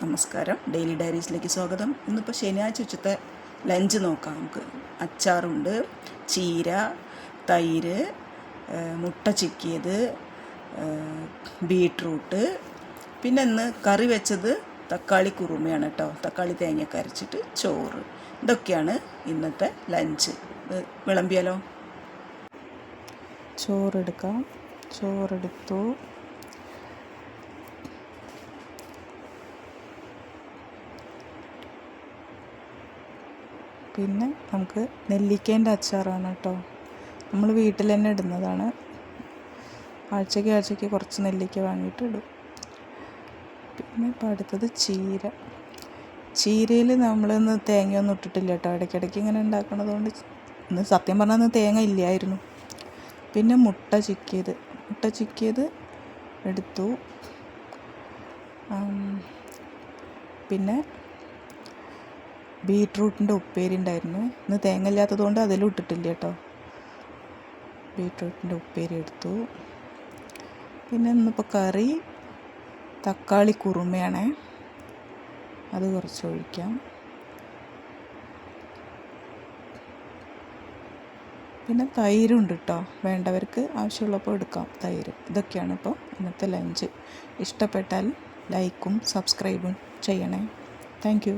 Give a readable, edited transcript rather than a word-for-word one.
നമസ്കാരം. ഡെയിലി ഡയറീസിലേക്ക് സ്വാഗതം. ഇന്നിപ്പോൾ ശനിയാഴ്ച ഉച്ചത്തെ ലഞ്ച് നോക്കാം. നമുക്ക് അച്ചാറുണ്ട്, ചീര, തൈര്, മുട്ട ചിക്കിയത്, ബീട്രൂട്ട്, പിന്നെ ഇന്ന് കറി വെച്ചത് തക്കാളി കുറുമയാണ് കേട്ടോ. തക്കാളി തേങ്ങയൊക്കെ അരച്ചിട്ട് ചോറ്. ഇതൊക്കെയാണ് ഇന്നത്തെ ലഞ്ച്. വിളമ്പിയാലോ? ചോറെടുക്കാം. ചോറെടുത്തു. പിന്നെ നമുക്ക് നെല്ലിക്കേൻ്റെ അച്ചാറാണ് കേട്ടോ. നമ്മൾ വീട്ടിൽ തന്നെ ഇടുന്നതാണ്. ആഴ്ചയ്ക്ക് കുറച്ച് നെല്ലിക്ക വാങ്ങിയിട്ട് ഇടും. പിന്നെ ഇപ്പോൾ അടുത്തത് ചീര. ചീരയിൽ നമ്മളിന്ന് തേങ്ങയൊന്നും ഇട്ടിട്ടില്ല കേട്ടോ. ഇടയ്ക്കിടയ്ക്ക് ഇങ്ങനെ ഉണ്ടാക്കണതുകൊണ്ട് ഇന്ന് സത്യം പറഞ്ഞാൽ ഇന്ന് തേങ്ങ ഇല്ലായിരുന്നു. പിന്നെ മുട്ട ചിക്കിയത് എടുത്തു. പിന്നെ ബീട്രൂട്ടിൻ്റെ ഉപ്പേരി ഉണ്ടായിരുന്നു. ഇന്ന് തേങ്ങ ഇല്ലാത്തതുകൊണ്ട് അതിലും ഇട്ടിട്ടില്ല കേട്ടോ. ബീട്രൂട്ടിൻ്റെ ഉപ്പേരി എടുത്തു. പിന്നെ ഇന്നിപ്പോൾ കറി തക്കാളി കുറുമയാണേ, അത് കുറച്ച് ഒഴിക്കാം. പിന്നെ തൈരുണ്ട് കേട്ടോ. വേണ്ടവർക്ക് ആവശ്യമുള്ളപ്പോൾ എടുക്കാം തൈര്. ഇതൊക്കെയാണ് ഇപ്പോൾ ഇന്നത്തെ ലഞ്ച്. ഇഷ്ടപ്പെട്ടാൽ ലൈക്കും സബ്സ്ക്രൈബും ചെയ്യണേ. Thank you.